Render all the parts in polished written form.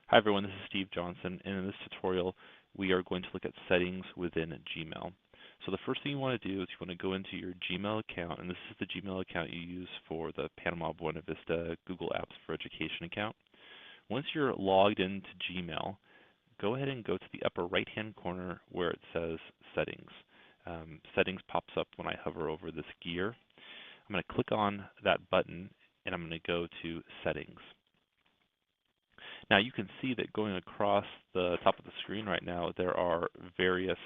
Hi everyone, this is Steve Johnson, and in this tutorial we are going to look at settings within Gmail. So the first thing you want to do is you want to go into your Gmail account, and this is the Gmail account you use for the Panama Buena Vista Google Apps for Education account. Once you're logged into Gmail, go ahead and go to the upper right-hand corner where it says Settings. Settings pops up when I hover over this gear. I'm going to click on that button, and I'm going to go to Settings. Now you can see that going across the top of the screen right now, there are various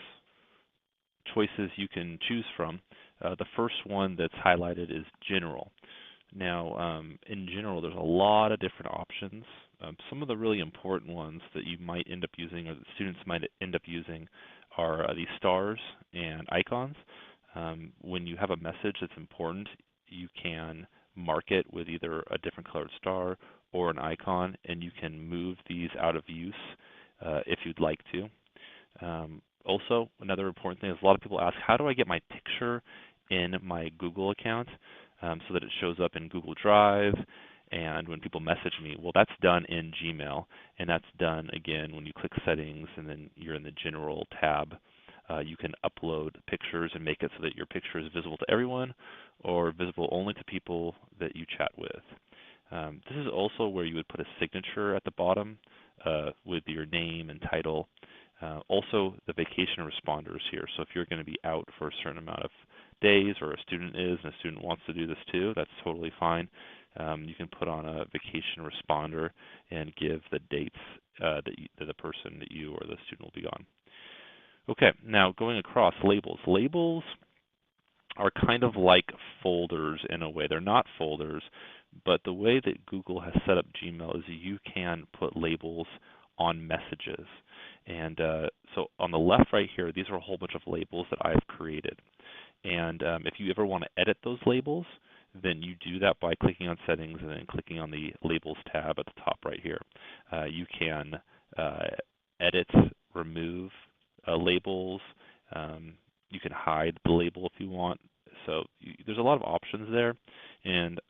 choices you can choose from. The first one that's highlighted is General. Now, in general, there's a lot of different options. Some of the really important ones that you might end up using, or that students might end up using, are these stars and icons. When you have a message that's important, you can mark it with either a different colored star or an icon, and you can move these out of use if you'd like to. Also, another important thing is a lot of people ask, how do I get my picture in my Google account so that it shows up in Google Drive and when people message me? Well, that's done in Gmail, and that's done, again, when you click Settings and then you're in the General tab. You can upload pictures and make it so that your picture is visible to everyone or visible only to people that you chat with. This is also where you would put a signature at the bottom with your name and title. Also, the vacation responders here. So if you're going to be out for a certain amount of days, or a student is, and a student wants to do this too, that's totally fine. You can put on a vacation responder and give the dates that the person that you or the student will be gone. Okay, now going across, labels. Labels are kind of like folders in a way. They're not folders, but the way that Google has set up Gmail is you can put labels on messages. And so on the left right here, these are a whole bunch of labels that I've created. And if you ever want to edit those labels, then you do that by clicking on Settings and then clicking on the Labels tab at the top right here. You can edit, remove labels. You can hide the label if you want. So there's a lot of options there, and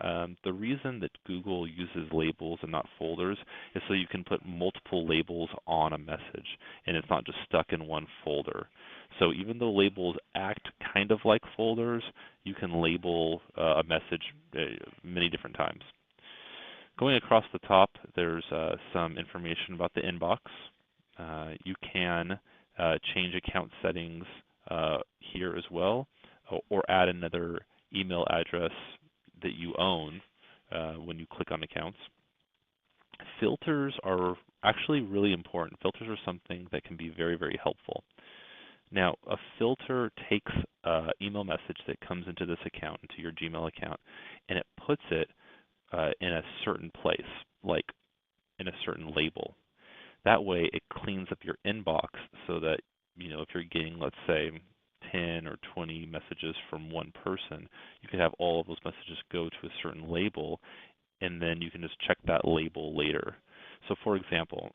the reason that Google uses labels and not folders is so you can put multiple labels on a message, and it's not just stuck in one folder. So even though labels act kind of like folders, you can label a message many different times. Going across the top, there's some information about the inbox. You can change account settings here as well, or add another email address that you own when you click on accounts. Filters are actually really important. Filters are something that can be very, very helpful. Now, a filter takes an email message that comes into this account, into your Gmail account, and it puts it in a certain place, like in a certain label. That way, it cleans up your inbox so that, if you're getting, let's say, 10 or 20 messages from one person, you can have all of those messages go to a certain label, and then you can just check that label later. So for example,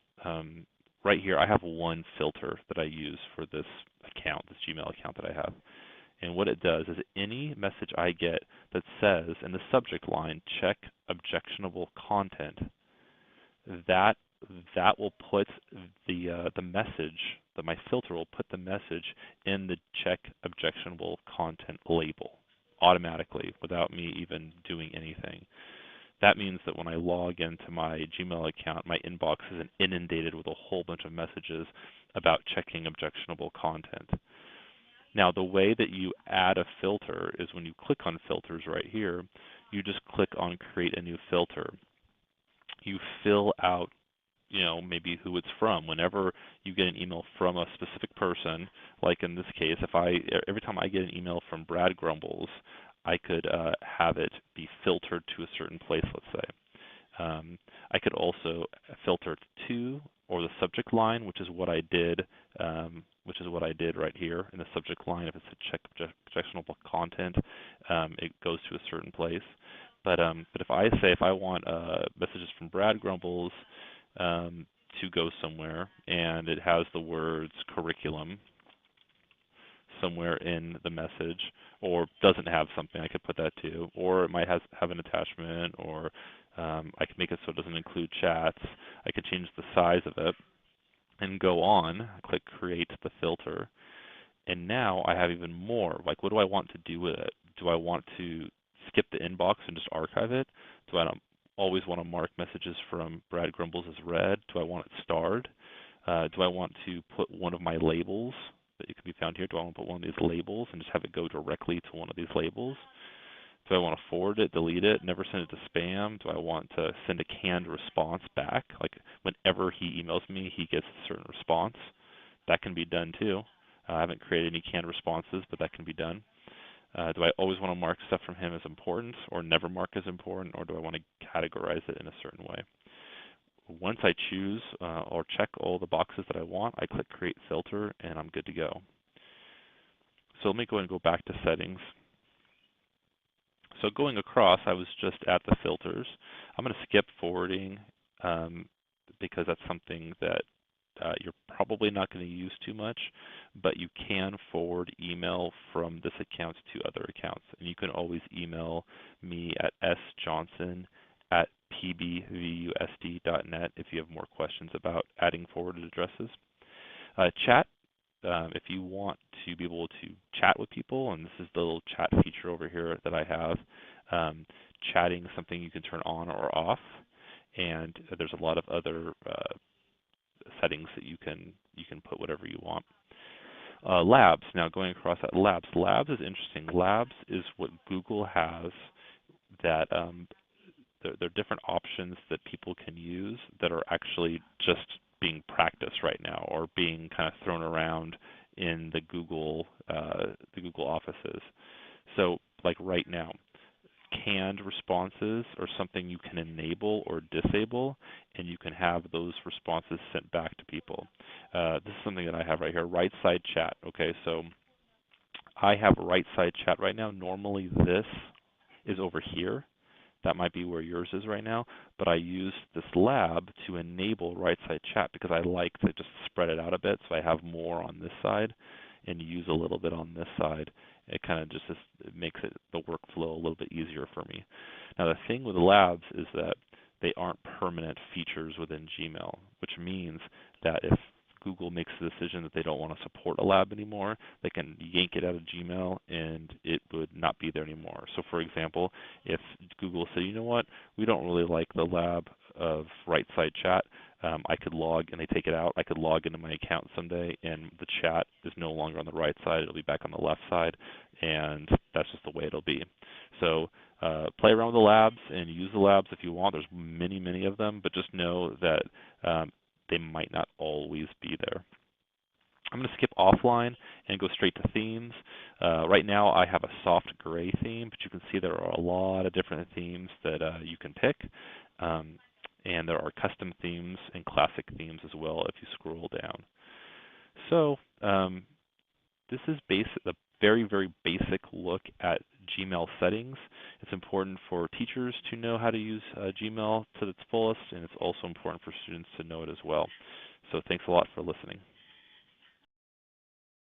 right here I have one filter that I use for this account, this Gmail account that I have. And what it does is any message I get that says in the subject line, check objectionable content, that will put the message, that my filter will put the message in the check objectionable content label automatically without me even doing anything. That means that when I log into my Gmail account, my inbox isn't inundated with a whole bunch of messages about checking objectionable content. Now, the way that you add a filter is when you click on filters right here, you just click on create a new filter. You fill out maybe who it's from. Whenever you get an email from a specific person, like in this case, every time I get an email from Brad Grumbles, I could have it be filtered to a certain place, let's say. I could also filter to or the subject line, which is what I did. Right here in the subject line. If it's a check objectionable content, it goes to a certain place. But if I want messages from Brad Grumbles to go somewhere, and it has the words curriculum somewhere in the message, or doesn't have something, I could put that too, or it might have an attachment, or I can make it so it doesn't include chats. I can change the size of it and go on, click create the filter, and now I have even more. Like, what do I want to do with it? Do I want to skip the inbox and just archive it? Do I always want to mark messages from Brad Grumbles as read? Do I want it starred? Do I want to put one of my labels that you can be found here? Do I want to put one of these labels and just have it go directly to one of these labels? Do I want to forward it, delete it, never send it to spam? Do I want to send a canned response back? Like whenever he emails me, he gets a certain response. That can be done too. I haven't created any canned responses, but that can be done. Do I always want to mark stuff from him as important or never mark as important, or do I want to categorize it in a certain way? Once I choose or check all the boxes that I want, I click Create Filter, and I'm good to go. So let me go ahead and go back to Settings. So going across, I was just at the filters. I'm going to skip forwarding because that's something that you're probably not going to use too much, but you can forward email from this account to other accounts. And you can always email me at sjohnson@pbvusd.net if you have more questions about adding forwarded addresses. Chat, if you want to be able to chat with people, and this is the little chat feature over here that I have. Chatting is something you can turn on or off, and there's a lot of other settings that you can put whatever you want. Labs, now going across at Labs. Labs is interesting. Labs is what Google has that there are different options that people can use that are actually just being practiced right now or being kind of thrown around in the Google offices. So like right now, canned responses are something you can enable or disable, and you can have those responses sent back to people. This is something that I have right here, right side chat. Okay, so I have right side chat right now. Normally this is over here. That might be where yours is right now, but I use this lab to enable right side chat because I like to just spread it out a bit so I have more on this side and use a little bit on this side. It kind of just it makes the workflow a little bit easier for me. Now the thing with labs is that they aren't permanent features within Gmail, which means that if Google makes the decision that they don't want to support a lab anymore, they can yank it out of Gmail and it would not be there anymore. So for example, if Google said, you know what, we don't really like the lab of right side chat, I could log, and they take it out, I could log into my account someday and the chat is no longer on the right side, it'll be back on the left side, and that's just the way it'll be. So play around with the labs and use the labs if you want. There's many, many of them, but just know that they might not always be there. I'm going to skip offline and go straight to themes. Right now I have a soft gray theme, but you can see there are a lot of different themes that you can pick. And there are custom themes and classic themes as well if you scroll down. So this is a very, very basic look at Gmail settings. It's important for teachers to know how to use Gmail to its fullest, and it's also important for students to know it as well. So thanks a lot for listening.